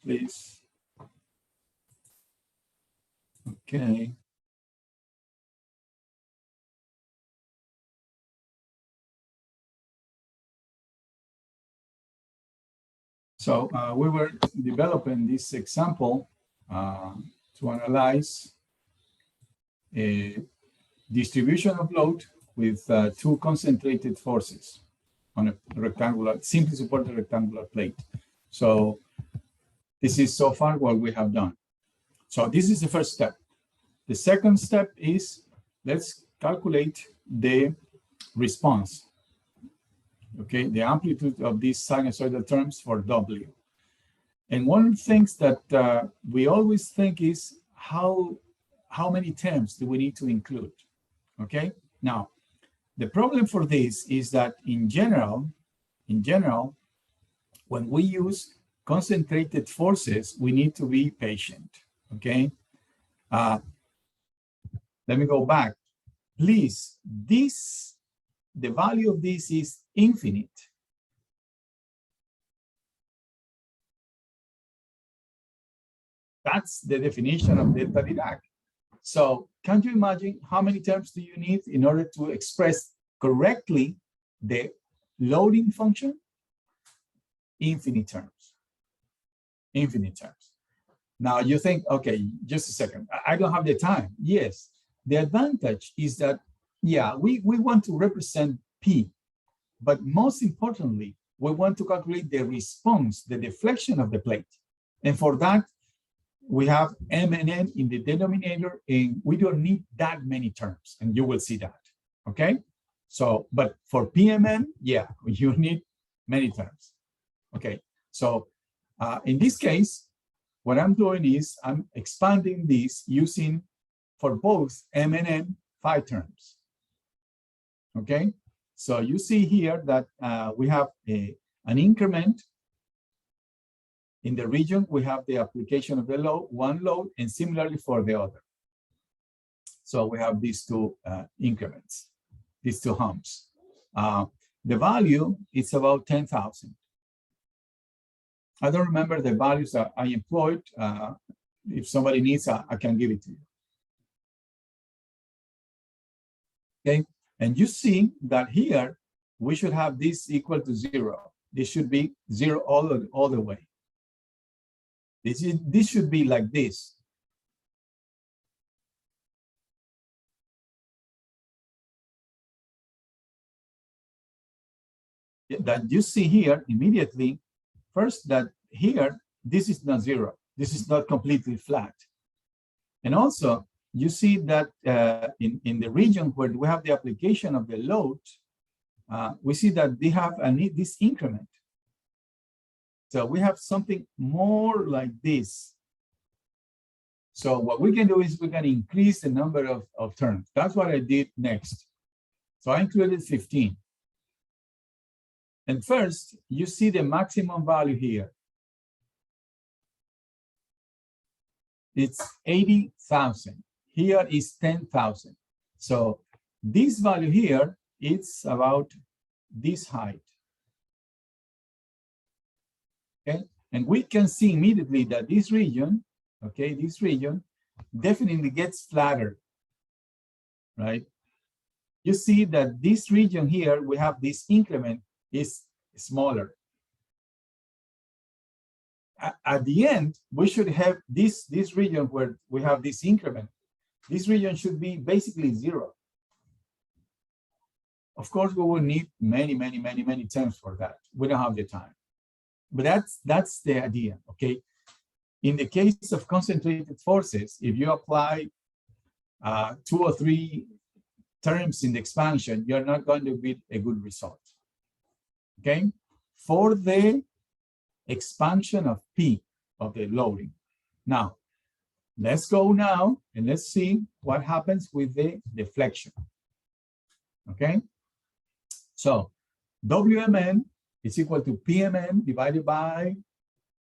please. Okay. So we were developing this example to analyze a distribution of load with two concentrated forces on a rectangular, simply supported rectangular plate. So this is so far what we have done. So this is the first step. The second step is, let's calculate the response, okay, the amplitude of these sinusoidal terms for W. And one of the things that we always think is how many terms do we need to include, okay? Now, the problem for this is that in general, when we use concentrated forces, we need to be patient, okay? Let me go back. Please, the value of this is infinite. That's the definition of delta Dirac. So can you imagine how many terms do you need in order to express correctly the loading function? Infinite terms. Infinite terms. Now you think, okay, just a second, I don't have the time. Yes, the advantage is that, yeah, we want to represent P, but most importantly, we want to calculate the response, the deflection of the plate. And for that, we have M and N in the denominator, and we don't need that many terms, and you will see that, okay? So, but for PMN, yeah, you need many terms, okay? So in this case, what I'm doing is I'm expanding this using, for both M and N, 5 terms, okay? So you see here that we have an increment. In the region, we have the application of the load, one load, and similarly for the other. So we have these two increments, these two humps. The value is about 10,000. I don't remember the values that I employed. If somebody needs, I can give it to you. Okay, and you see that here, we should have this equal to 0. This should be 0 all the way. This should be like this. That you see here immediately, first that here, this is not 0. This is not completely flat. And also, you see that in the region where we have the application of the load, we see that they have this increment. So we have something more like this. So what we can do is we can increase the number of terms. That's what I did next. So I included 15. And first, you see the maximum value here. It's 80,000. Here is 10,000. So this value here, it's about this height. Okay, and we can see immediately that this region, okay, this region definitely gets flatter, right? You see that this region here, we have this increment is smaller. At the end, we should have this region where we have this increment. This region should be basically 0. Of course, we will need many terms for that. We don't have the time. But that's the idea, okay? In the case of concentrated forces, if you apply 2 or 3 terms in the expansion, you're not going to get a good result, okay? For the expansion of P, of the loading. Now, let's go now and let's see what happens with the deflection, okay? So, WMN is equal to PMN divided by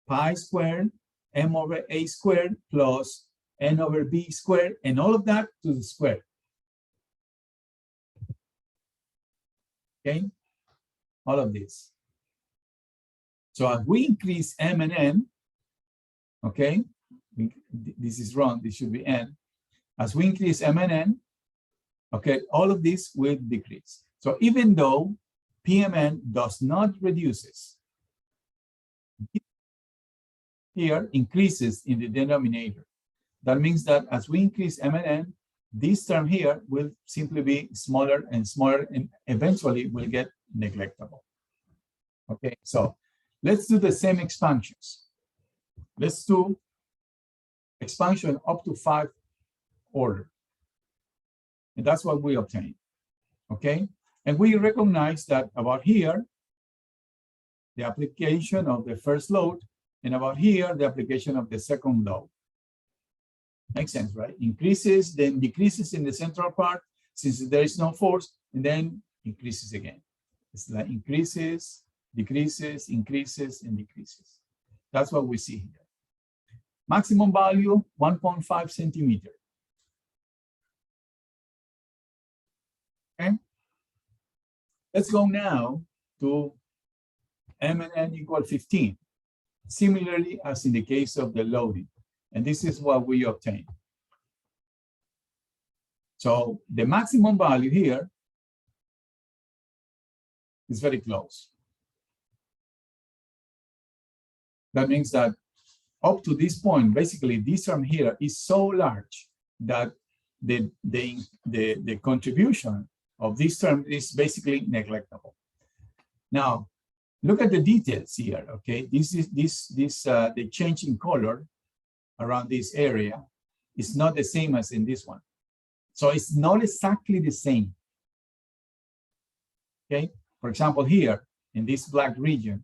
pi squared M over A squared plus N over B squared, and all of that to the square. Okay, all of this. So as we increase M and N, okay? This is wrong, this should be N. As we increase M and N, okay, all of this will decrease. So even though PMN does not reduces, here increases in the denominator. That means that as we increase M and N, this term here will simply be smaller and smaller and eventually will get neglectable. Okay, so let's do the same expansions. Let's do expansion up to 5 order. And that's what we obtain. Okay, and we recognize that about here, the application of the first load, and about here, the application of the second load. Makes sense, right? Increases, then decreases in the central part, since there is no force, and then increases again. It's like increases, decreases, increases, and decreases. That's what we see here. Maximum value, 1.5 centimeter. Okay. Let's go now to M and N equal 15. Similarly as in the case of the loading. And this is what we obtain. So the maximum value here is very close. That means that up to this point, basically this term here is so large that the contribution of this term is basically neglectable. Now, look at the details here, okay? The change in color around this area is not the same as in this one. So it's not exactly the same, okay? For example, here in this black region,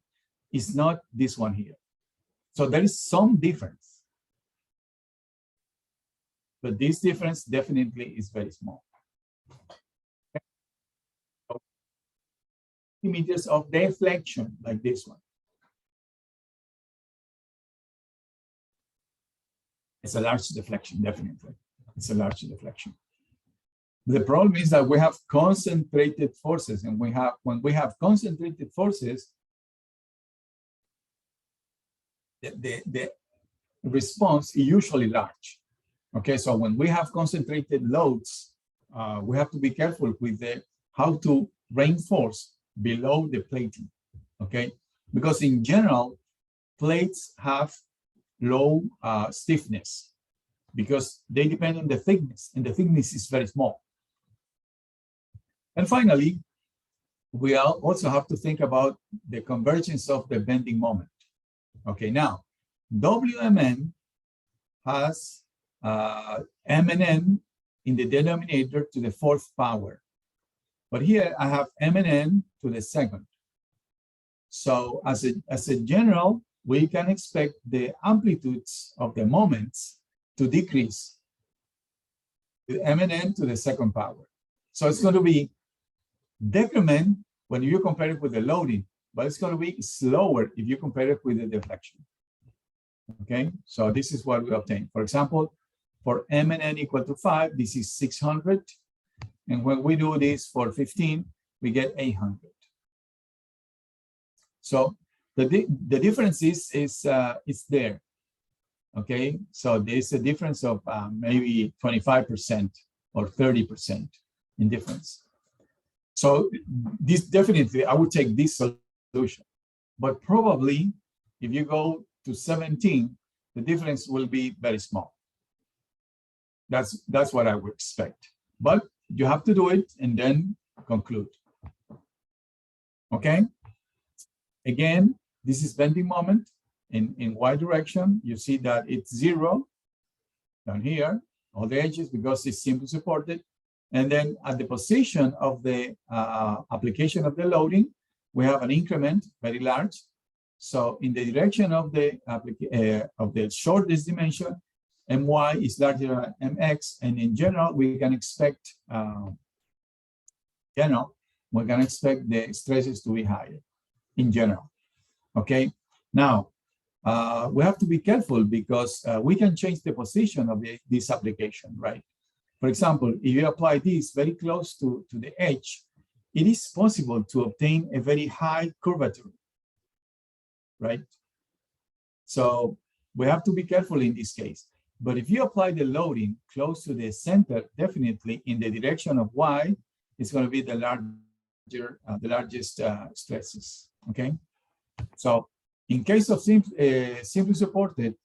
it's not this one here. So there is some difference. But this difference definitely is very small. Images of deflection like this one. It's a large deflection, definitely. It's a large deflection. The problem is that we have concentrated forces, and when we have concentrated forces, the response is usually large. Okay, so when we have concentrated loads, we have to be careful with how to reinforce below the plating, okay? Because in general, plates have low stiffness because they depend on the thickness, and the thickness is very small. And finally, we also have to think about the convergence of the bending moment. Okay, now, WMN has M and N in the denominator to the 4th power. But here I have M and N to the 2nd. So as a general, we can expect the amplitudes of the moments to decrease with M and N to the 2nd power. So it's going to be decrement when you compare it with the loading, but it's going to be slower if you compare it with the deflection. Okay, so this is what we obtain. For example, for M and N equal to 5, this is 600. And when we do this for 15, we get 800. So the difference is there. Okay, so there's a difference of maybe 25% or 30% in difference. So this definitely, I would take this solution. But probably if you go to 17, the difference will be very small. That's what I would expect. But you have to do it and then conclude. Okay? Again, this is bending moment in y direction. You see that it's 0 down here, all the edges, because it's simply supported. And then at the position of the application of the loading, we have an increment, very large. So in the direction of the shortest dimension, my is larger than mx, and in general, we can expect the stresses to be higher in general. Okay. Now we have to be careful because we can change the position of this application, right? For example, if you apply this very close to the edge, it is possible to obtain a very high curvature, right? So We have to be careful in this case. But if you apply the loading close to the center, definitely in the direction of Y, it's going to be the largest stresses. Okay. So in case of simply supported,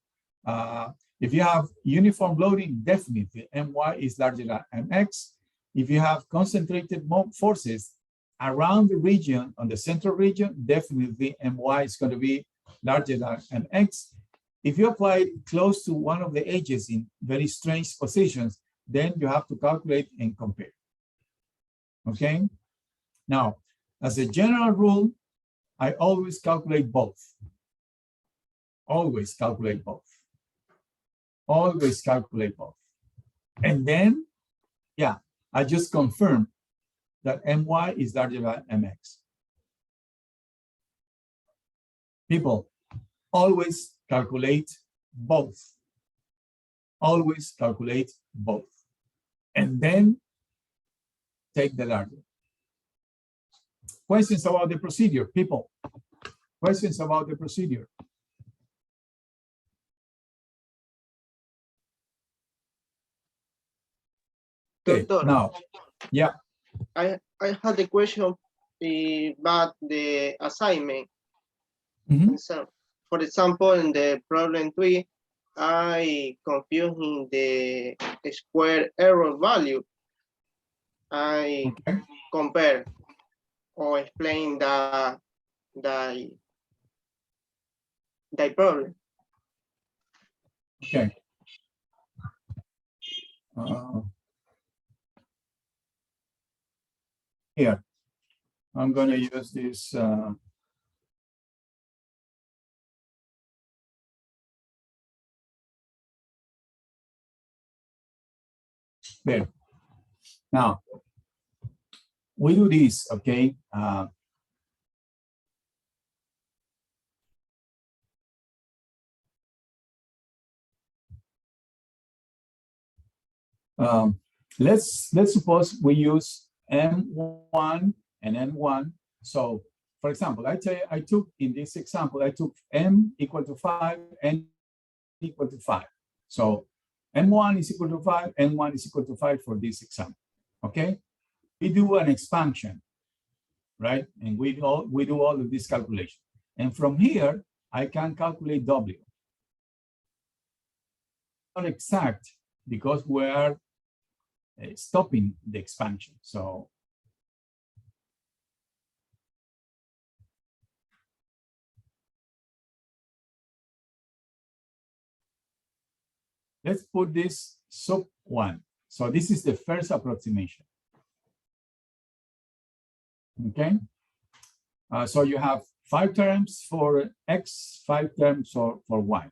if you have uniform loading, definitely My is larger than Mx. If you have concentrated forces around the region, on the central region, definitely My is going to be larger than Mx. If you apply it close to one of the edges in very strange positions, then you have to calculate and compare. Okay? Now, as a general rule, I always calculate both. Always calculate both. Always calculate both. And then, yeah, I just confirm that My is larger than Mx. People, always calculate both. Always calculate both. And then take the larger. Questions about the procedure, people? Questions about the procedure? Okay, Doctor, now, yeah. I had a question about the assignment. So, for example, in the problem 3, I confusing the square error value. I compare or explain the problem. Okay. Here, I'm going to use this. There. Now, we do this, okay? Let's suppose we use M1 and N1. So, for example, I took in this example, I took M equal to 5, N equal to 5. So M1 is equal to 5, N1 is equal to 5 for this example. Okay, we do an expansion, right? And we do all of this calculation. And from here, I can calculate W. Not exact because we are stopping the expansion. So let's put this sub 1. So this is the first approximation. Okay. So you have 5 terms for X, 5 terms for Y.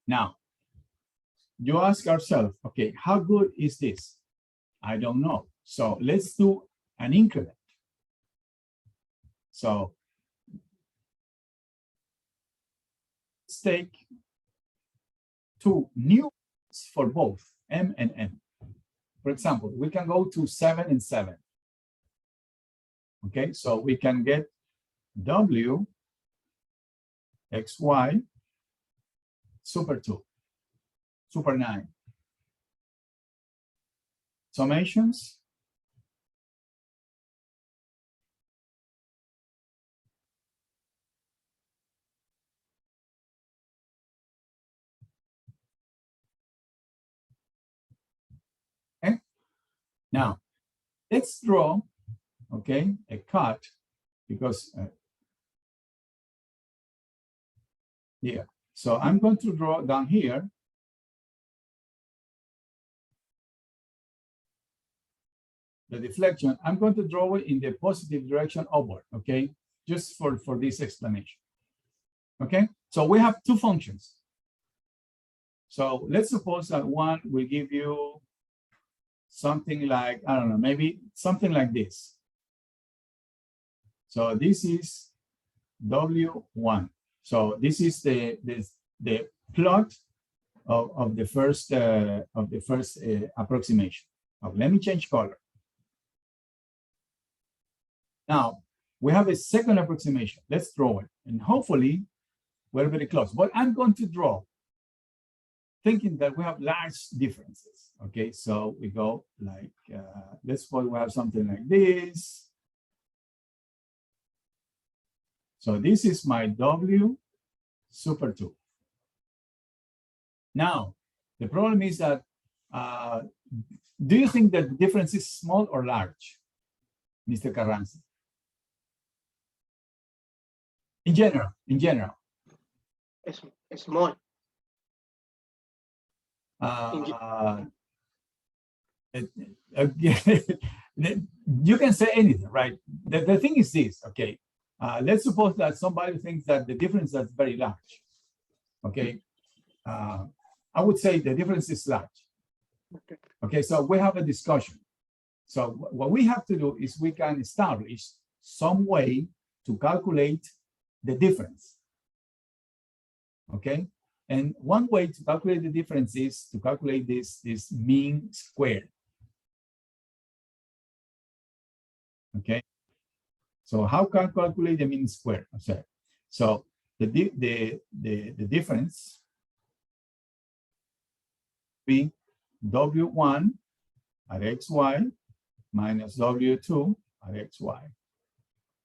Now, you ask ourselves, okay, how good is this? I don't know. So let's do an increment. So let's take 2 new for both M and N. For example, we can go to 7 and 7. Okay, so we can get W XY super 2, super 9. Summations. Okay. Now, let's draw, okay, a cut because here. So I'm going to draw down here. The deflection, I'm going to draw it in the positive direction upward, okay? Just for this explanation. Okay, so we have 2 functions. So let's suppose that one will give you something like, I don't know, maybe something like this. So this is W1. So this is the plot of the first approximation. Let me change color. Now we have a second approximation. Let's draw it, and hopefully we're very close. What I'm going to draw thinking that we have large differences. Okay, so we go like, let's suppose we have something like this. So this is my W super 2. Now, the problem is that, do you think that the difference is small or large, Mr. Carranza? In general. It's small. You can say anything, right? The thing is this, okay? Let's suppose that somebody thinks that the difference is very large, okay? I would say the difference is large. Okay, so we have a discussion. So what we have to do is we can establish some way to calculate the difference. Okay, and one way to calculate the difference is to calculate this mean squared. Okay, so how can I calculate the mean squared? Okay, so the difference be W1 at xy minus W2 at xy.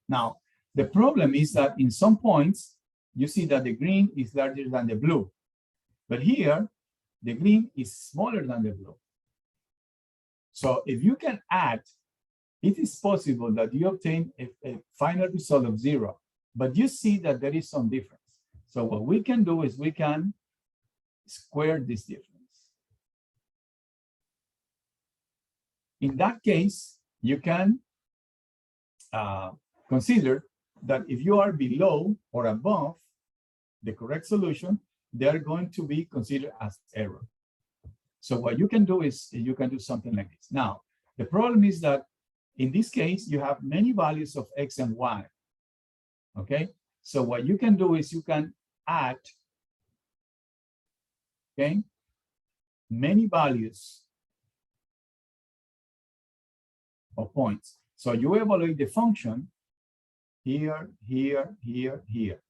Now, the problem is that in some points, you see that the green is larger than the blue. But here, the green is smaller than the blue. So if you can add, it is possible that you obtain a final result of 0, but you see that there is some difference. So what we can do is we can square this difference. In that case, you can consider that if you are below or above the correct solution, they are going to be considered as error. So what you can do is you can do something like this. Now, the problem is that in this case, you have many values of x and y. Okay, so what you can do is you can add, okay, many values of points. So you evaluate the function here, here, here, here.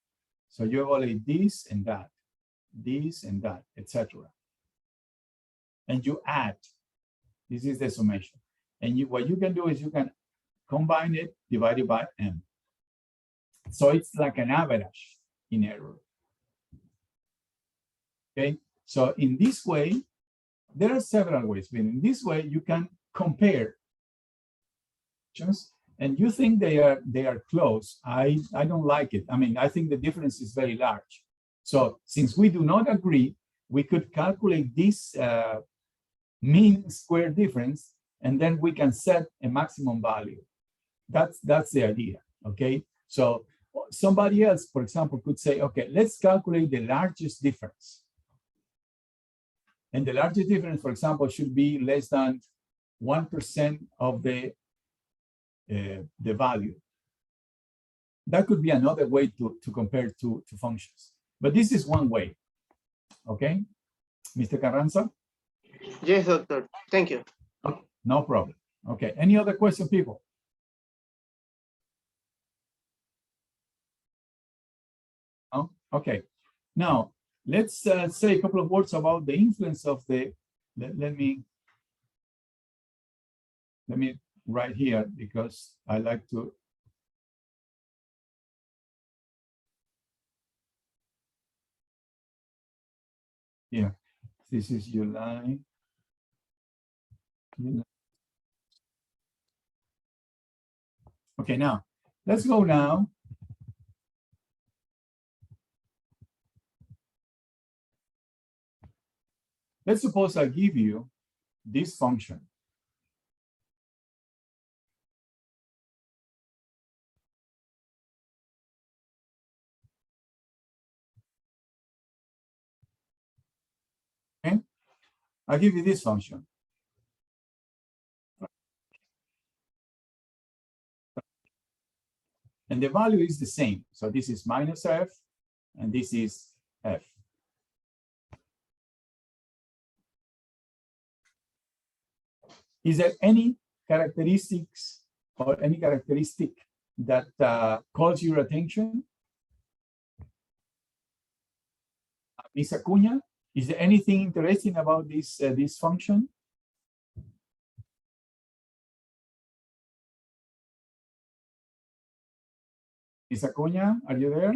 So you evaluate this and that, etc. And you add. This is the summation. And what you can do is you can combine it divided by m. So it's like an average in error. Okay. So in this way, there are several ways. But in this way, you can compare, and you think they are close. I don't like it. I mean, I think the difference is very large. So since we do not agree, we could calculate this mean square difference, and then we can set a maximum value. That's the idea. Okay. So somebody else, for example, could say, okay, let's calculate the largest difference. And the largest difference, for example, should be less than 1% of the value. That could be another way to compare two functions. But this is one way. Okay, Mr. Carranza? Yes, doctor. Thank you. Okay, no problem. Okay, any other question, people? Oh, okay. Now, let's say a couple of words about the influence of the, let me write here because I like to. Yeah, this is July. Okay, now, let's go now. Let's suppose I give you this function. Okay, I'll give you this function. And the value is the same. So this is minus f, and this is f. Is there any characteristics or any characteristic that calls your attention? Ms. Acuña, Is there anything interesting about this function? Miss Acuña, are you there?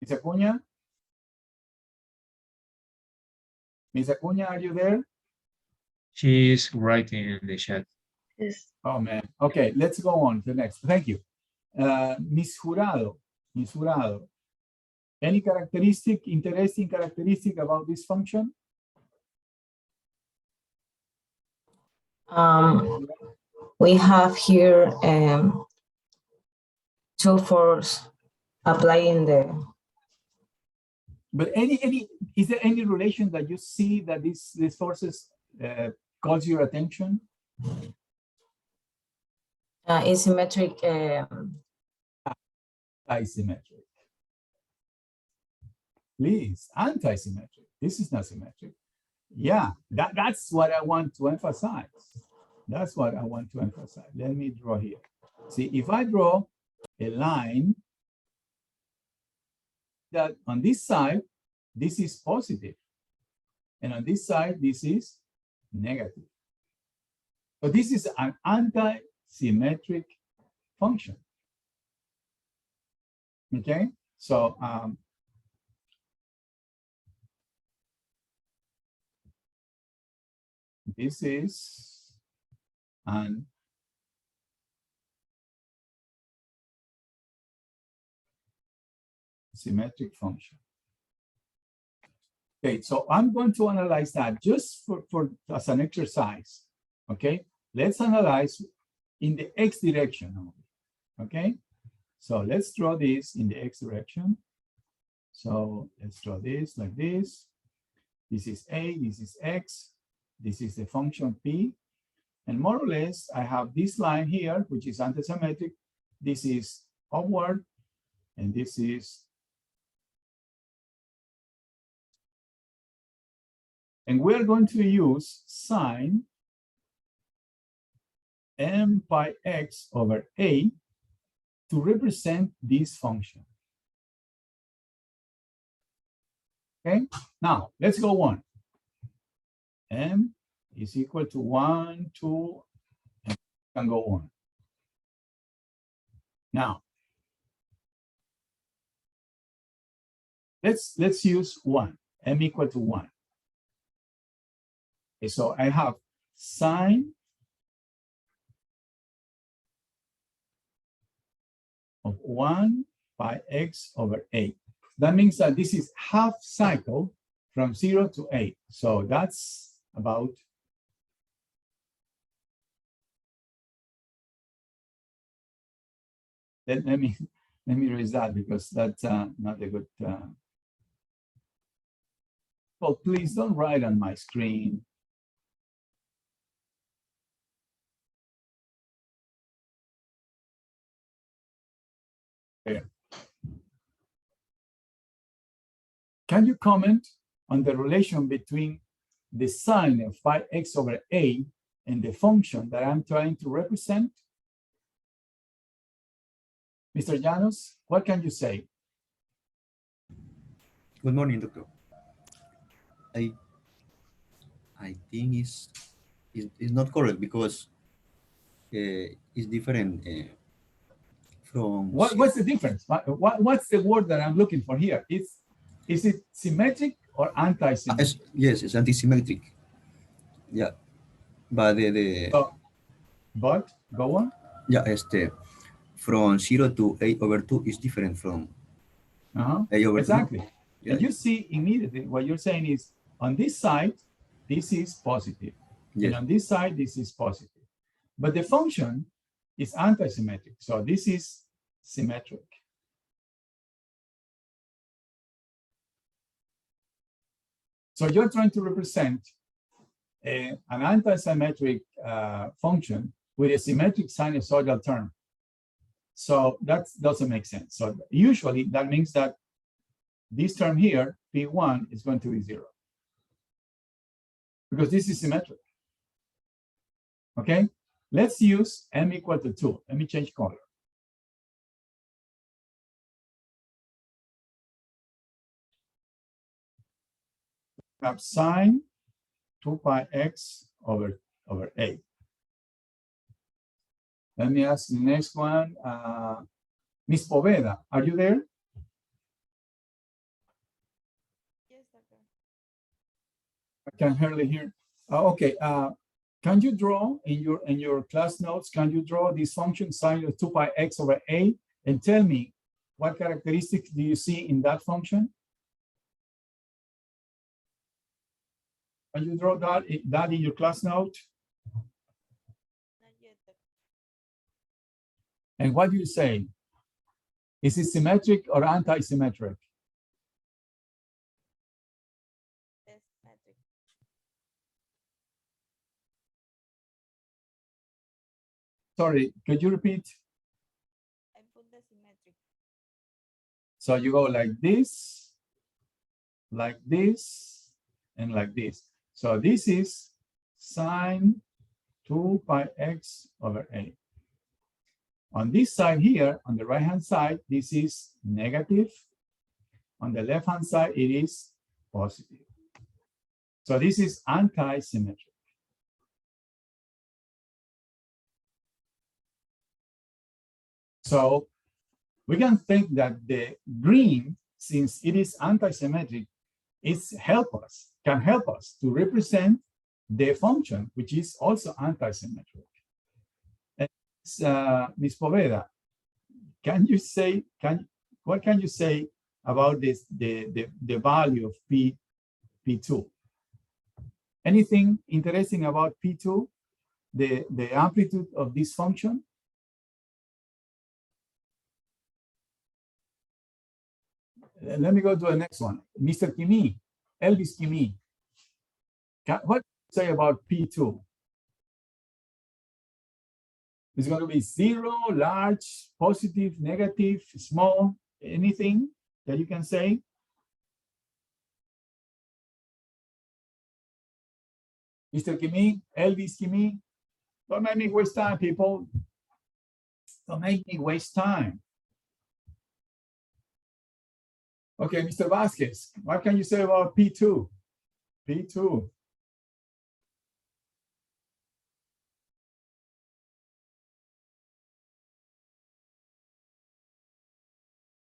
Miss Acuña? Miss Acuña, are you there? She's writing in the chat. Yes. Oh man. Okay, let's go on to the next. Thank you. Miss Jurado. Miss Jurado. Any interesting characteristic about this function? We have here two force applying the. But is there any relation that you see that these forces calls your attention? Asymmetric. Asymmetric. Please, anti-symmetric. This is not symmetric. Yeah, that's what I want to emphasize. That's what I want to emphasize. Let me draw here. See, if I draw a line that on this side, this is positive, and on this side, this is negative. So this is an anti-symmetric function. Okay, so this is an symmetric function. Okay, so I'm going to analyze that just for as an exercise. Okay, let's analyze in the x direction only. Okay, so let's draw this in the x direction. So let's draw this like this. This is a, this is x, this is the function p, and more or less I have this line here, which is antisymmetric. This is upward, and this is. And we're going to use sine m pi x over a to represent this function. Okay, now let's go on. M is equal to 1, 2, and can go on. Now, let's use 1, m equal to 1. Okay, so I have sine of 1 pi x over 8. That means that this is half cycle from 0 to 8. So that's about let me erase that because that's not a good well, please don't write on my screen. There. Can you comment on the relation between the sine of pi x over a and the function that I'm trying to represent? Mr. Llanos, what can you say? Good morning, doctor. I think it's not correct because it's different from. What's the difference? What's the word that I'm looking for here? Is it symmetric or anti-symmetric? Yes, it's anti-symmetric. Yeah, but but go on. Yeah, from 0 to 8 over 2 is different from a over exactly. 2. Yeah. And you see immediately what you're saying is on this side, this is positive. Yes. And on this side, this is positive. But the function is anti-symmetric. So this is symmetric. So you're trying to represent an anti-symmetric function with a symmetric sinusoidal term. So that doesn't make sense. So usually that means that this term here, P1, is going to be 0. Because this is symmetric. Okay? Let's use m equal to 2. Let me change color. have sine 2 pi x over a. Let me ask the next one. Miss Poveda, are you there? Yes, doctor. I can hardly hear. Okay. Can you draw in your class notes? Can you draw this function sine of 2 pi x over a and tell me what characteristics do you see in that function? Can you draw that in your class note? Not yet, doctor. And what do you say? Is it symmetric or anti-symmetric? That's metric. Sorry, could you repeat? I put the symmetric. So you go like this, and like this. So this is sine 2 pi x over a. On this side here, on the right-hand side, this is negative. On the left-hand side, it is positive. So this is anti-symmetric. So we can think that the green, since it is anti-symmetric, can help us to represent the function, which is also anti-symmetric. Ms. Poveda, what can you say about this, the value of P2? Anything interesting about P2, the amplitude of this function? Let me go to the next one. Mr. Kimi, Elvis Kimi, what do you say about P2? It's going to be 0, large, positive, negative, small, anything that you can say? Mr. Kimi, Elvis Kimi, don't make me waste time, people. Don't make me waste time. Okay, Mr. Vasquez, what can you say about P2? P2.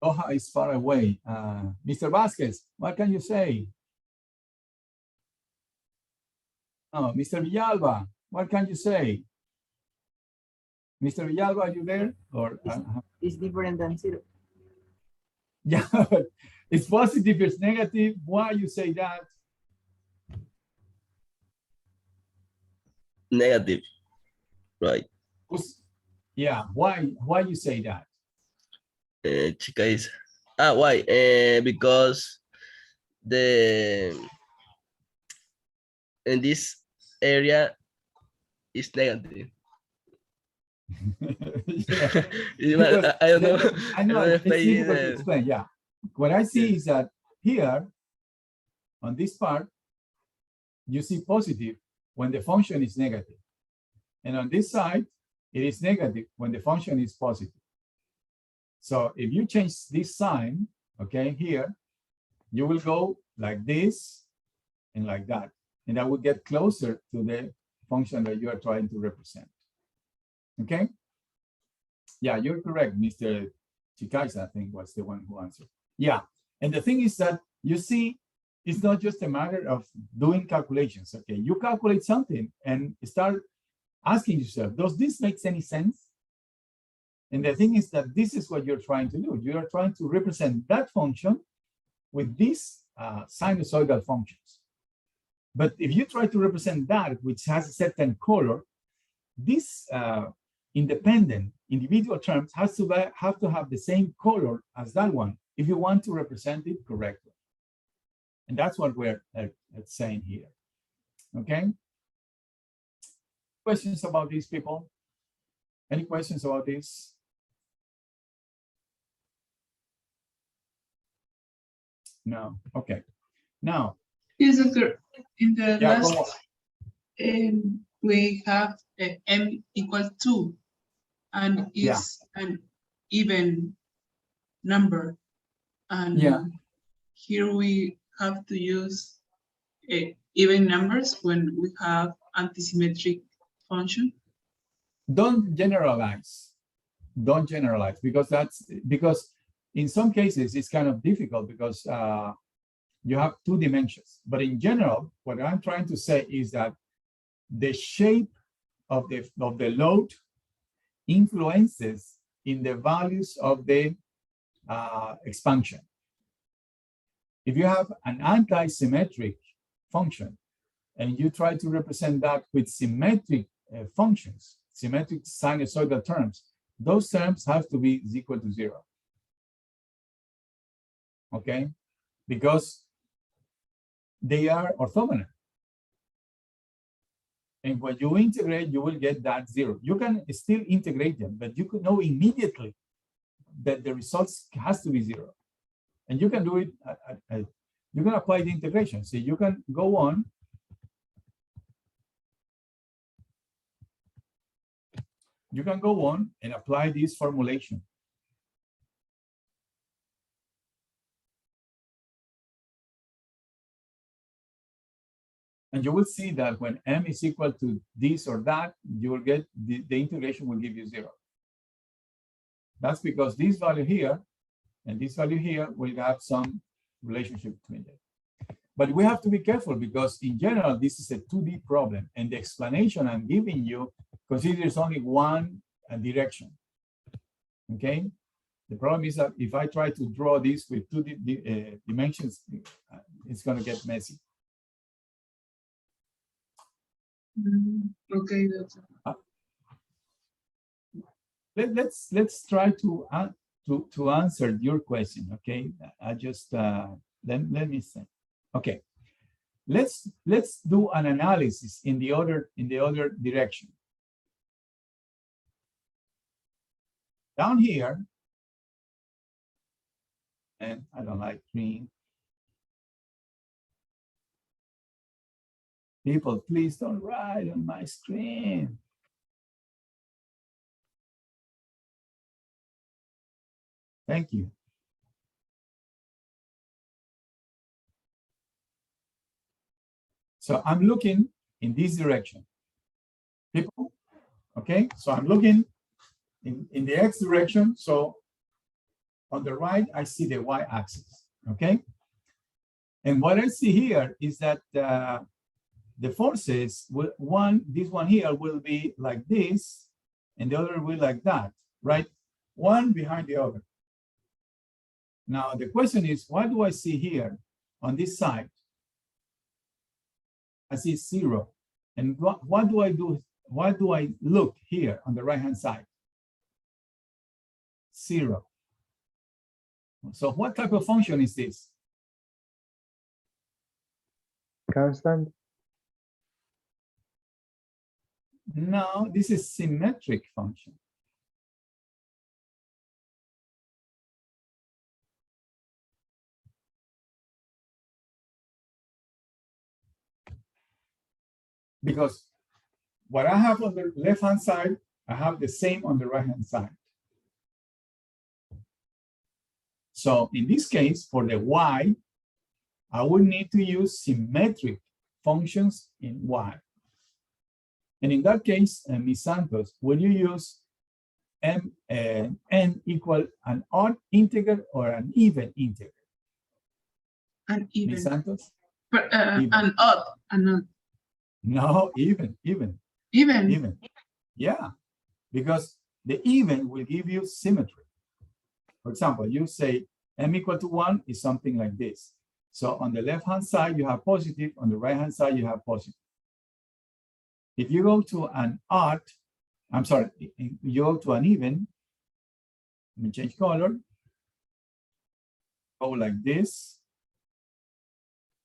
Oja is far away. Mr. Vasquez, what can you say? Oh, Mr. Villalba, what can you say? Mr. Villalba, are you there? Or It's different than 0. yeah, it's positive, it's negative. Why you say that? Negative, right? Yeah, why you say that? Chica is why? Because in this area is negative. Yeah. I don't know. I know it's explain difficult to explain. Yeah, what I see is that here on this part you see positive when the function is negative, and on this side it is negative when the function is positive. So if you change this sign, okay, here, you will go like this and like that, and that will get closer to the function that you are trying to represent. Okay? Yeah, you're correct. Mr. Chikaisa, I think, was the one who answered. Yeah, and the thing is that you see, it's not just a matter of doing calculations. Okay, you calculate something and start asking yourself, does this make any sense? And the thing is that this is what you're trying to do. You are trying to represent that function with these sinusoidal functions. But if you try to represent that, which has a certain color, this independent individual terms have to have the same color as that one if you want to represent it correctly. And that's what we're saying here. Okay? Questions about these people? Any questions about this? No. Okay. Now. Yes, doctor. In the Yeah, last, we have m equals 2, and it's an even number. And here we have to use even numbers when we have antisymmetric function? Don't generalize. Don't generalize because in some cases it's kind of difficult because you have two dimensions. But in general, what I'm trying to say is that the shape of the load influences in the values of the expansion. If you have an anti-symmetric function and you try to represent that with symmetric functions, symmetric sinusoidal terms, those terms have to be equal to 0. Okay? Because they are orthogonal. And when you integrate, you will get that 0. You can still integrate them, but you could know immediately that the results has to be 0. And you can do it, you can apply the integration. So you can go on. You can go on and apply this formulation. And you will see that when m is equal to this or that, you will get the integration will give you 0. That's because this value here and this value here will have some relationship between them. But we have to be careful because in general, this is a 2D problem and the explanation I'm giving you considers only one direction. Okay? The problem is that if I try to draw this with 2D dimensions, it's going to get messy. Okay, that's Let's try to answer your question. Okay, I just let me say. Okay, let's do an analysis in the other direction. Down here, and I don't like green. People, please don't write on my screen. Thank you. So I'm looking in this direction. People, okay? So I'm looking in the X direction. So on the right, I see the Y axis, okay? And what I see here is that the forces, this one here will be like this, and the other will be like that, right? One behind the other. Now, the question is, what do I see here on this side? I see 0. And what do I do? What do I look here on the right-hand side? 0. So what type of function is this? Constant. No, this is symmetric function. Because what I have on the left-hand side, I have the same on the right-hand side. So in this case, for the Y, I would need to use symmetric functions in Y. And in that case, Ms. Santos, will you use n equal an odd integer or an even integer? an even. Ms. Santos? An odd, an odd. No, even. Even. Yeah, because the even will give you symmetry. For example, you say m equal to 1 is something like this. So on the left-hand side, you have positive. On the right-hand side, you have positive. If you go to an odd, I'm sorry, you go to an even, let me change color. Go like this,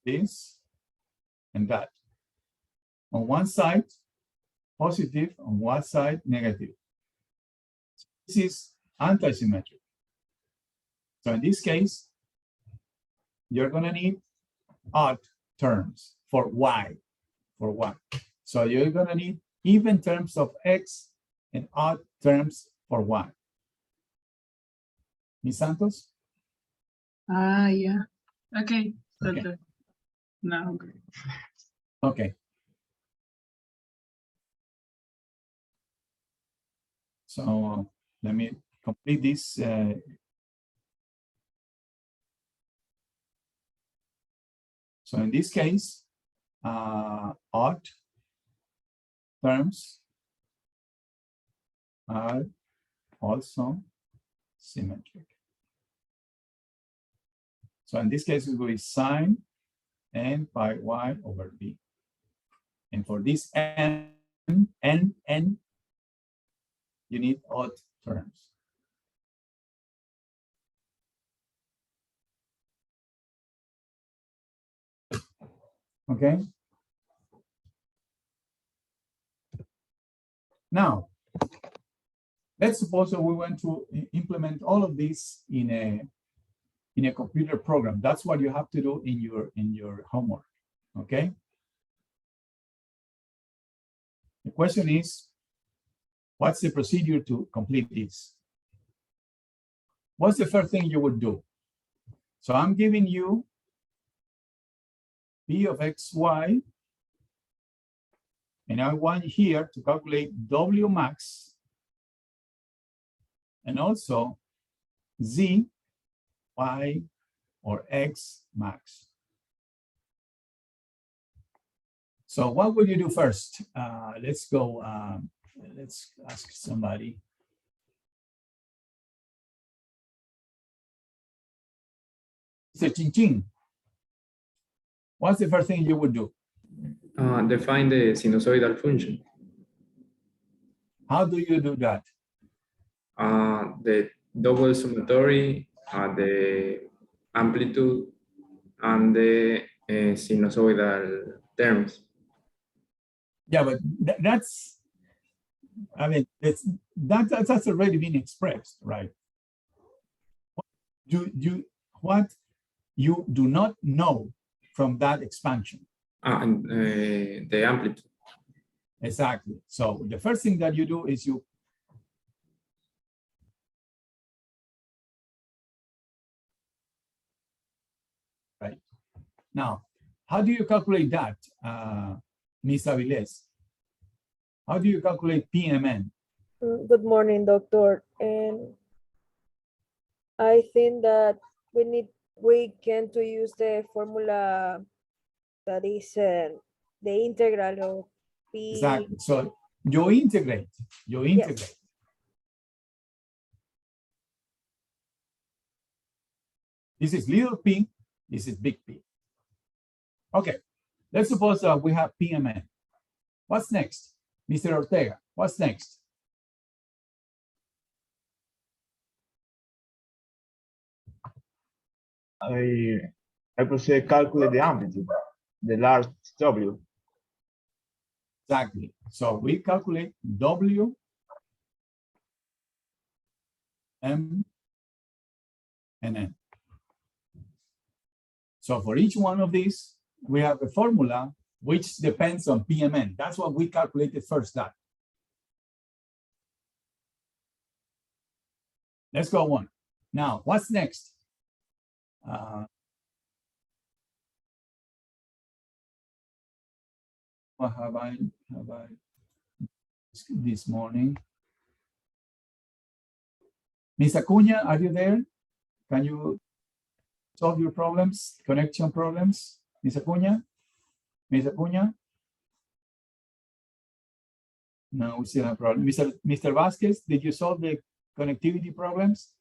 and that. On one side, positive, on one side, negative. This is anti-symmetric. So in this case, you're going to need odd terms for Y, So you're going to need even terms of X and odd terms for Y. Ms. Santos? Yeah. Okay. Okay. No. Okay. So let me complete this. So in this case, odd terms are also symmetric. So in this case, it will be sine n pi y over b. And for this n, you need odd terms. Okay. Now, let's suppose that we want to implement all of this in a computer program. That's what you have to do in your homework. Okay. The question is, what's the procedure to complete this? What's the first thing you would do? So I'm giving you P of xy, and I want here to calculate W max and also Z, Y, or X max. So what would you do first? Let's go, let's ask somebody. Mr. Chin Chin, what's the first thing you would do? Define the sinusoidal function. How do you do that? The double summatory, the amplitude, and the sinusoidal terms. Yeah, but that's, I mean, that's already been expressed, right? What you do not know from that expansion? And the amplitude. Exactly. So the first thing that you do is you right. Now, how do you calculate that, Ms. Avilés? How do you calculate PMN? Good morning, doctor. And I think that we can to use the formula that is the integral of P. Exactly. So you integrate. Yes. This is little p, this is big P. Okay, let's suppose we have PMN. What's next? Mr. Ortega, what's next? I proceed to calculate the amplitude, the large W. Exactly. So we calculate W, M, and N. So for each one of these, we have a formula which depends on PMN. That's what we calculated first. That. Let's go on. Now, what's next? What have I this morning? Ms. Acuña, are you there? Can you solve your problems, connection problems? Ms. Acuña? Ms. Acuña? No, we still have problems. Mr. Vasquez, did you solve the connectivity problems?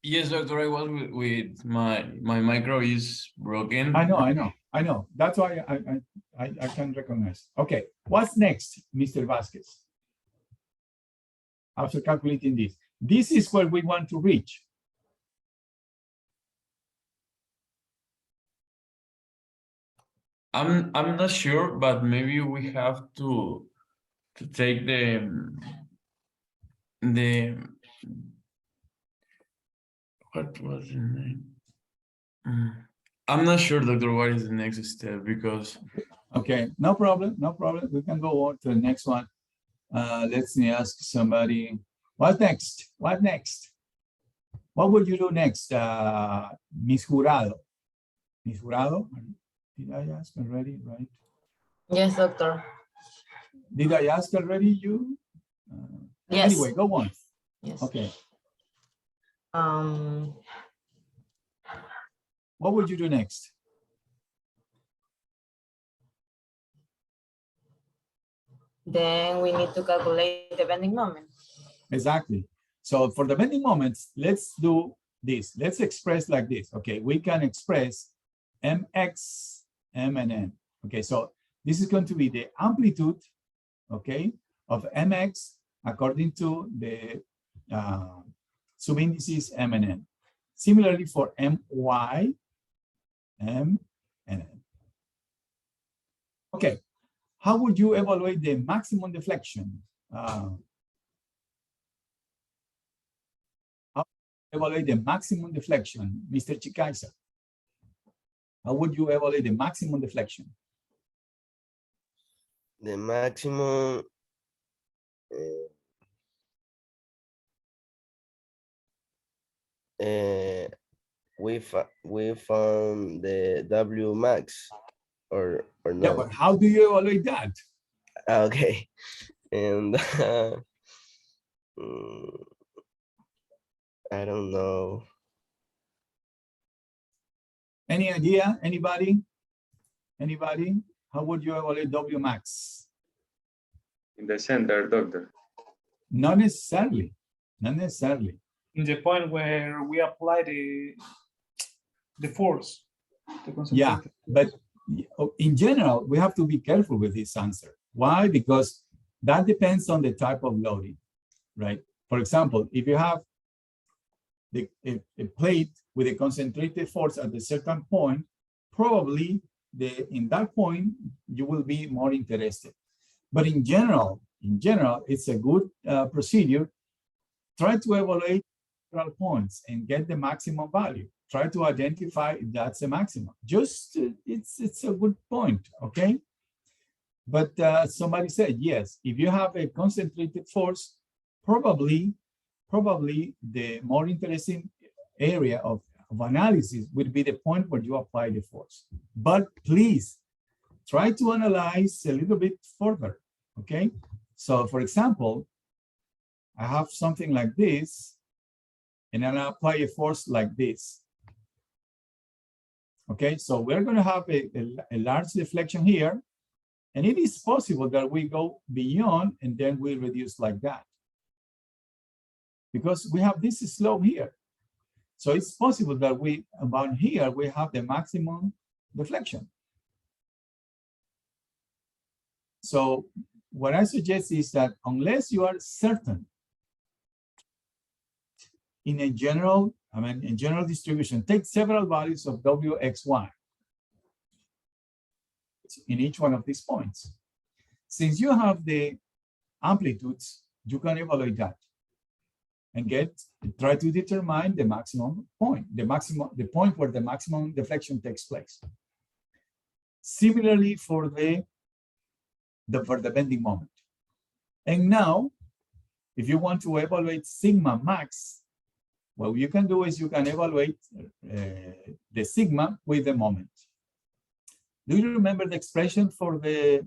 Yes, doctor, I was with my micro is broken. I know. That's why I can recognize. Okay, what's next, Mr. Vasquez? After calculating this, this is where we want to reach. I'm not sure, but maybe we have to take the what was the name? I'm not sure, doctor, what is the next step because. Okay, no problem. We can go on to the next one. Let's me ask somebody. What next? What next? What would you do next, Miss Jurado? Ms. Jurado, did I ask already, right? Yes, doctor. Did I ask already you? Yes. Anyway, go on. Yes. Okay. Um, What would you do next? then we need to calculate the bending moment. Exactly. So for the bending moments, let's do this. Let's express like this. Okay, we can express mx, m, and n. Okay, so this is going to be the amplitude, okay, of mx according to the subindices m and n. Similarly for my, m, and n. Okay, how would you evaluate the maximum deflection? Evaluate the maximum deflection, Mr. Chikaisa? How would you evaluate the maximum deflection? The maximum we found the W max or no? Yeah, but how do you evaluate that? Okay, and I don't know. Any idea? Anybody? Anybody? How would you evaluate W max? In the center, doctor. Not necessarily. Not necessarily. In the point where we apply the force. Yeah, but in general, we have to be careful with this answer. Why? Because that depends on the type of loading, right? For example, if you have a plate with a concentrated force at a certain point, probably in that point, you will be more interested. But in general, it's a good procedure. Try to evaluate several points and get the maximum value. Try to identify if that's a maximum. Just, it's a good point, okay? But somebody said, yes, if you have a concentrated force, probably the more interesting area of analysis would be the point where you apply the force. But please try to analyze a little bit further, okay? So for example, I have something like this, and then I apply a force like this. Okay, so we're going to have a large deflection here, and it is possible that we go beyond and then we reduce like that, because we have this slope here. So it's possible that about here, we have the maximum deflection. So what I suggest is that unless you are certain in a general, in general distribution, take several values of WXY in each one of these points. Since you have the amplitudes, you can evaluate that and try to determine the maximum point, the point where the maximum deflection takes place. Similarly for the bending moment. And now, if you want to evaluate sigma max, what you can do is you can evaluate the sigma with the moment. Do you remember the expression for the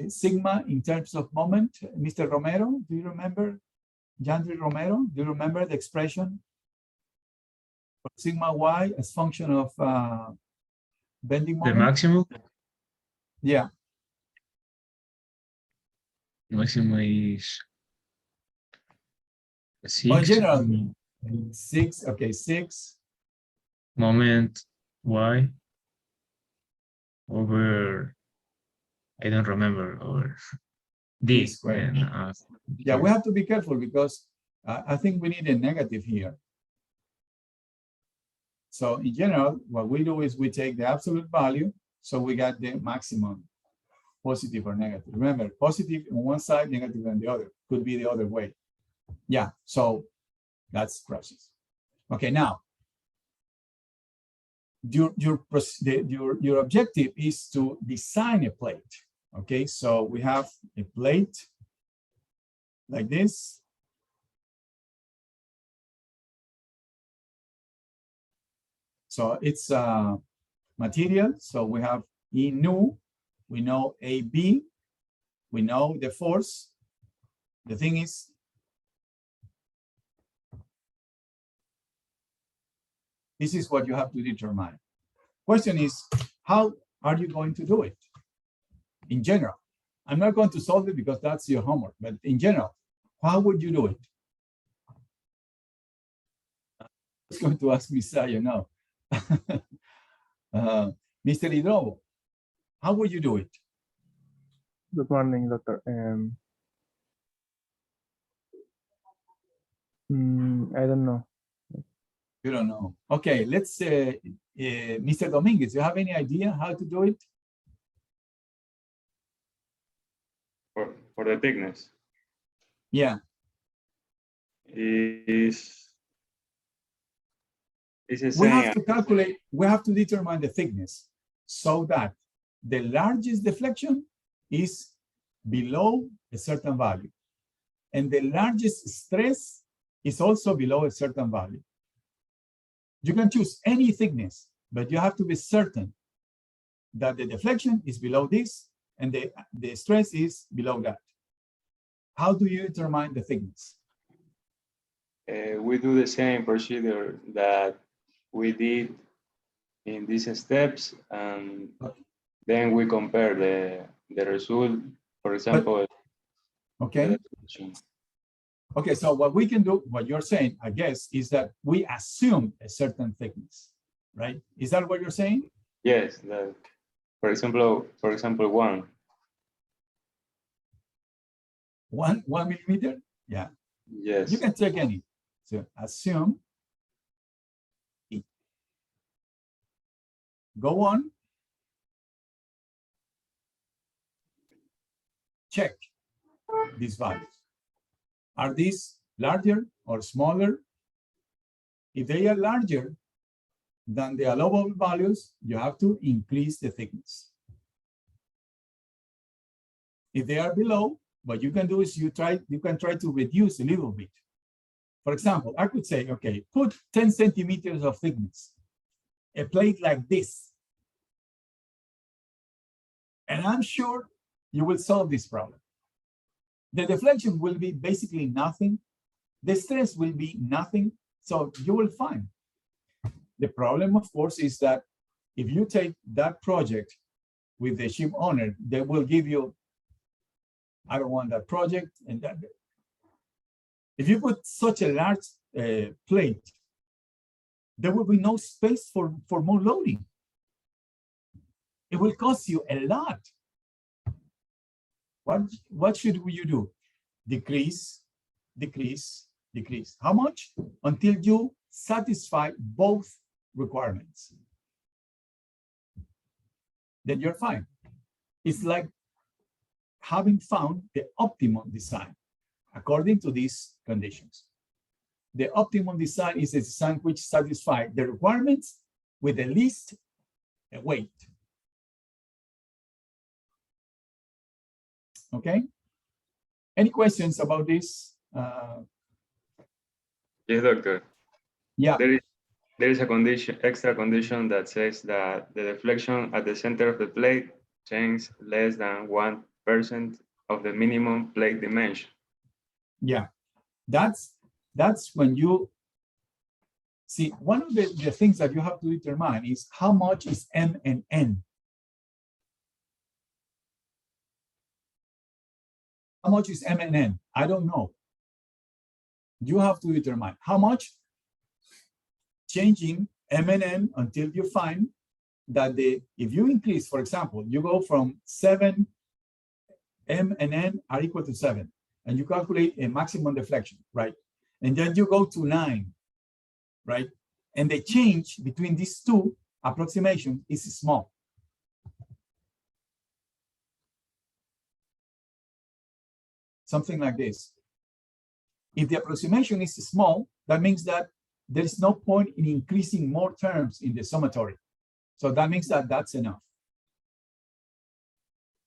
sigma in terms of moment, Mr. Romero? Do you remember? Yandri Romero, do you remember the expression for sigma y as function of bending moment? The maximum? Yeah. Maximum is 6. In general, 6, okay, 6. Moment y over, I don't remember, over this. Yeah, we have to be careful because I think we need a negative here. So in general, what we do is we take the absolute value, so we got the maximum, positive or negative. Remember, positive on one side, negative on the other. Could be the other way. Yeah, so that's the process. Okay, now your objective is to design a plate. Okay, so we have a plate like this. So it's material. So we have E nu, we know AB, we know the force. The thing is, this is what you have to determine. Question is, how are you going to do it? In general, I'm not going to solve it because that's your homework, but in general, how would you do it? I was going to ask Mr. No. Mr. Hidrobo, how would you do it? Good morning, doctor. I don't know. You don't know. Okay, let's say, Mr. Dominguez, you have any idea how to do it? For the thickness Yeah, is the we same. have to calculate, we have to determine the thickness so that the largest deflection is below a certain value. And the largest stress is also below a certain value. You can choose any thickness, but you have to be certain that the deflection is below this and the stress is below that. How do you determine the thickness? We do the same procedure that we did in these steps, and then we compare the result. For example, okay. Okay, so what we can do, what you're saying, I guess, is that we assume a certain thickness, right? Is that what you're saying? Yes. That, for example, one. 1 millimeter? Yeah. Yes. You can take any. So assume. Go on. Check these values. Are these larger or smaller? If they are larger than the allowable values, you have to increase the thickness. If they are below, what you can do is you can try to reduce a little bit. For example, I could say, okay, put 10 centimeters of thickness, a plate like this. And I'm sure you will solve this problem. The deflection will be basically nothing. The stress will be nothing. So you will find. The problem, of course, is that if you take that project with the ship owner, they will give you, I don't want that project. And that. If you put such a large plate, there will be no space for more loading. It will cost you a lot. What should you do? Decrease, decrease, decrease. How much? Until you satisfy both requirements. Then you're fine. It's like having found the optimum design according to these conditions. The optimum design is a design which satisfies the requirements with the least weight. Okay? Any questions about this? Yes, doctor. Yeah. There is a condition, extra condition that says that the deflection at the center of the plate changes less than 1% of the minimum plate dimension. Yeah, that's when you see, one of the things that you have to determine is how much is M and N. How much is M and N? I don't know. You have to determine how much, changing M and N until you find that if you increase, for example, you go from 7, M and N are equal to 7, and you calculate a maximum deflection, right? And then you go to 9, right? And the change between these two approximations is small. Something like this. If the approximation is small, that means that there is no point in increasing more terms in the summatory. So that means that that's enough.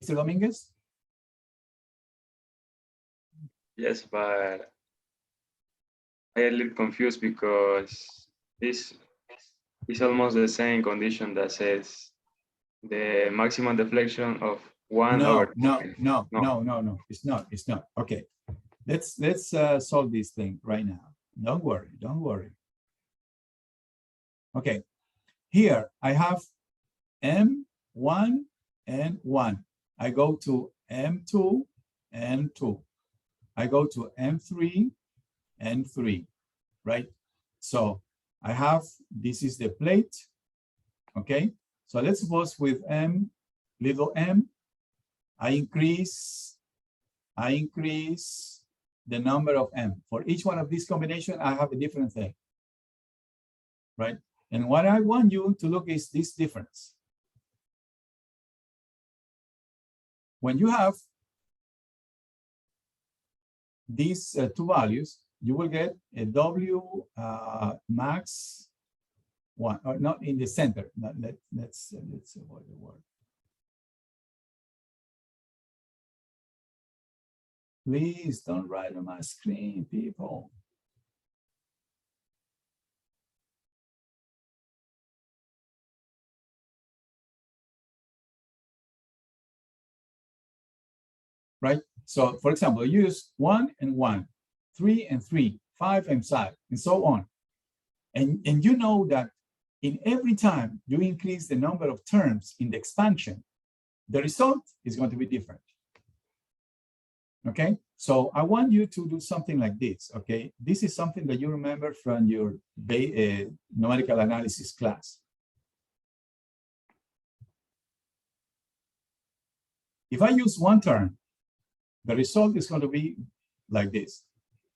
Mr. Dominguez? Yes, but I am a little confused because this it's almost the same condition that says the maximum deflection of 1 No, over no, 20. no, no, no, no. It's not. It's not. Okay. Let's solve this thing right now. Don't worry. Don't worry. Okay. Here I have M1 and 1. I go to M2 and 2. I go to M3 and 3, right? So I have, this is the plate, okay? So let's suppose with M, little m, I increase the number of m. For each one of these combinations, I have a different thing, right? And what I want you to look is this difference. When you have these two values, you will get a W max one, or not in the center. Let's avoid the word. Please don't write on my screen, people. Right? So for example, use 1 and 1, 3 and 3, 5 and 5, and so on. And you know that in every time you increase the number of terms in the expansion, the result is going to be different. Okay, so I want you to do something like this, okay? This is something that you remember from your numerical analysis class. If I use one term, the result is going to be like this.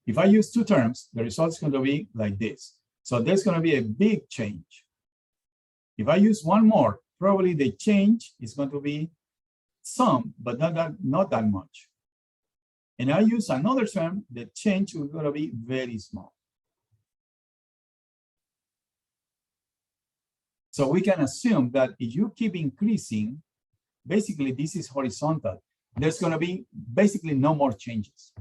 If I use two terms, the result is going to be like this. So there's going to be a big change. If I use one more, probably the change is going to be some, but not that much. And I use another term, the change is going to be very small. So we can assume that if you keep increasing, basically this is horizontal. There's going to be basically no more changes.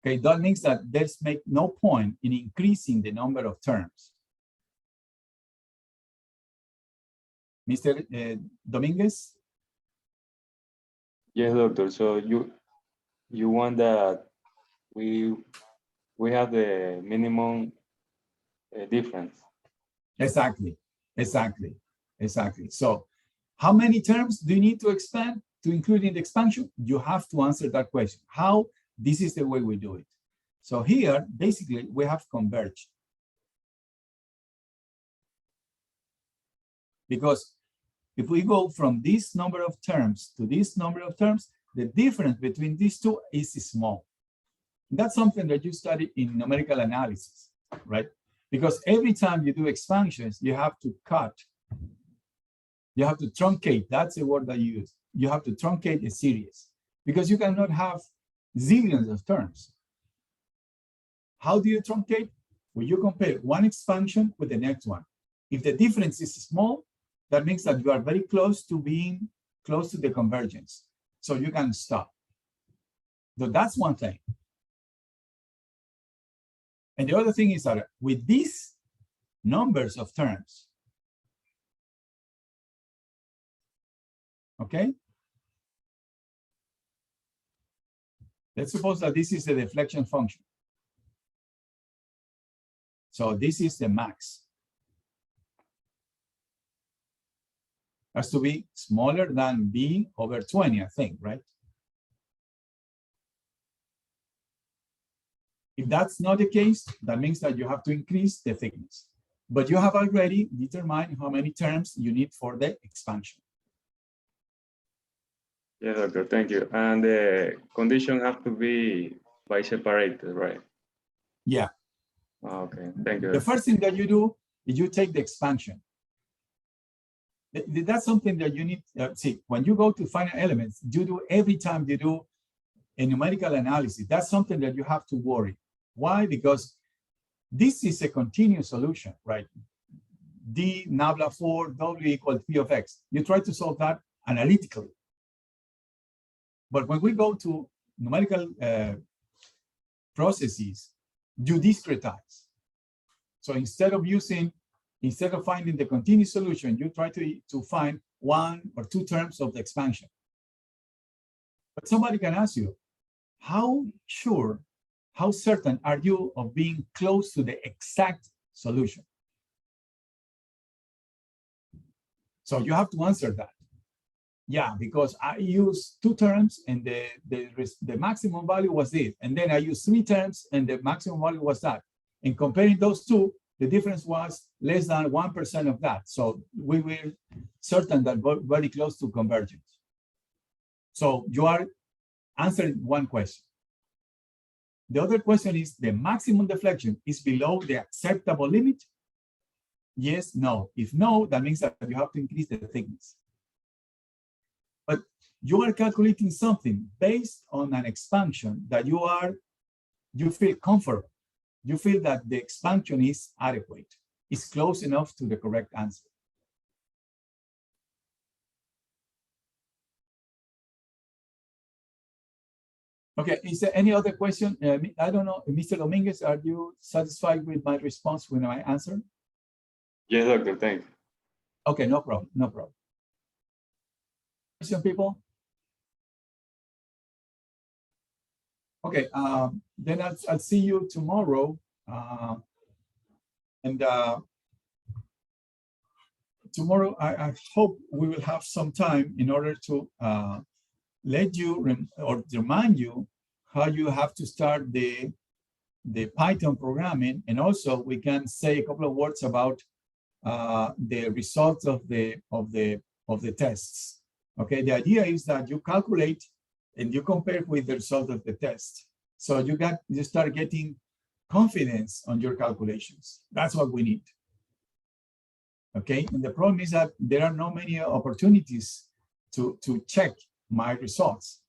Okay, that means that there's no point in increasing the number of terms. Mr. Dominguez? Yes, doctor. So you want that we have the minimum difference. Exactly, exactly, exactly. So how many terms do you need to expand to include in the expansion? You have to answer that question. How? This is the way we do it. So here, basically, we have converged. Because if we go from this number of terms to this number of terms, the difference between these two is small. That's something that you study in numerical analysis, right? Because every time you do expansions, you have to cut. You have to truncate. That's the word that you use. You have to truncate a series because you cannot have zillions of terms. How do you truncate? Well, you compare one expansion with the next one. If the difference is small, that means that you are very close to being close to the convergence. So you can stop. So that's one thing. And the other thing is that with these numbers of terms, okay? Let's suppose that this is a deflection function. So this is the max. Has to be smaller than b over 20, I think, right? If that's not the case, that means that you have to increase the thickness. But you have already determined how many terms you need for the expansion. Yeah, doctor, thank you. And the condition have to be by separated, right? Yeah. Okay, thank you. The first thing that you do is you take the expansion. That's something that you need. See, when you go to finite elements, you do every time you do a numerical analysis. That's something that you have to worry. Why? Because this is a continuous solution, right? D nabla 4 W equals P of X. You try to solve that analytically. But when we go to numerical processes, you discretize. So instead of using instead of finding the continuous solution, you try to find one or two terms of the expansion. But somebody can ask you, how certain are you of being close to the exact solution? So you have to answer that. Yeah, because I used two terms and the maximum value was this. And then I used three terms and the maximum value was that. And comparing those two, the difference was less than 1% of that. So we were certain that we're very close to convergence. So you are answering one question. The other question is, the maximum deflection is below the acceptable limit? Yes, no. If no, that means that you have to increase the thickness. But you are calculating something based on an expansion that you feel comfortable. You feel that the expansion is adequate. It's close enough to the correct answer. Okay, is there any other question? I don't know, Mr. Dominguez, are you satisfied with my response, with my answer? Yes, doctor, thank you. Okay, no problem, no problem. Question, people? Okay, then I'll see you tomorrow. Tomorrow, I hope we will have some time in order to let you or remind you how you have to start the Python programming, and also we can say a couple of words about the results of the tests. Okay, the idea is that you calculate and you compare with the result of the test. So you start getting confidence on your calculations. That's what we need. Okay, and the problem is that there are not many opportunities to check my results.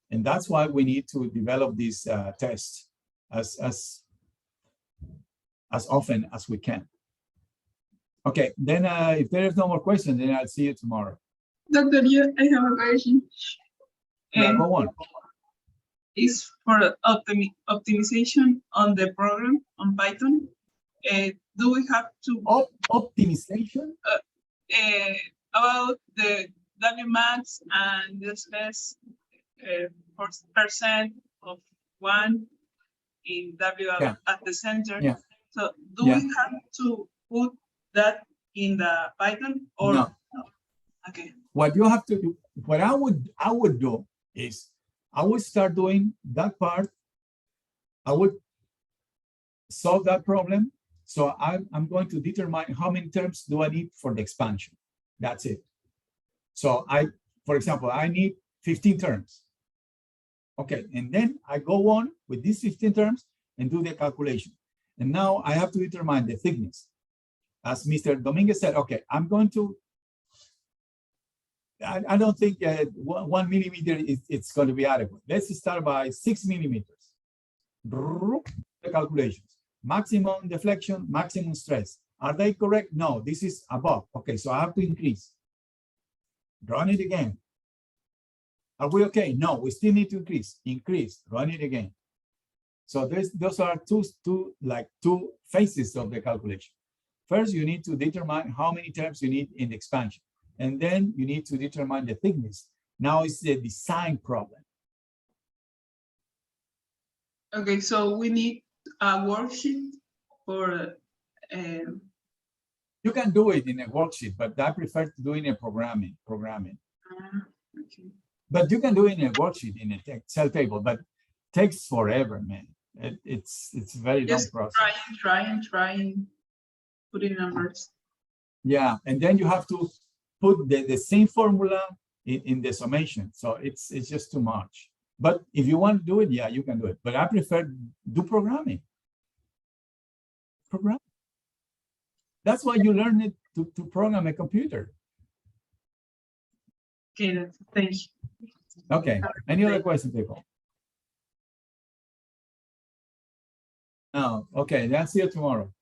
And that's why we need to develop these tests as often as we can. Okay, then if there is no more questions, then I'll see you tomorrow. Doctor, I have a question. Yeah, go on. Is for optimization on the program on Python. Do we have to optimization about the Wmax and this less percent of one in W at the center? Yeah. So do we have to put that in the Python or no? Okay. What you have to do, what I would do is I would start doing that part. I would solve that problem. So I'm going to determine how many terms do I need for the expansion. That's it. So for example, I need 15 terms. Okay, and then I go on with these 15 terms and do the calculation. And now I have to determine the thickness. As Mr. Dominguez said, okay, I'm going to, I don't think 1 millimeter it's going to be adequate. Let's start by 6 millimeters. The calculations. Maximum deflection, maximum stress. Are they correct? No, this is above. Okay, so I have to increase. Run it again. Are we okay? No, we still need to increase. Increase, run it again. So those are two phases of the calculation. First, you need to determine how many terms you need in the expansion. And then you need to determine the thickness. Now it's the design problem. Okay, so we need a worksheet for you can do it in a worksheet, but I prefer to do it in a programming. Okay. But you can do it in a worksheet in a Excel table, but it takes forever, man. It's a very long process. Trying, putting numbers. Yeah, and then you have to put the same formula in the summation. So it's just too much. But if you want to do it, yeah, you can do it. But I prefer do programming. That's why you learn it to program a computer. Okay, thank you. Okay, any other questions, people? No, okay, then see you tomorrow.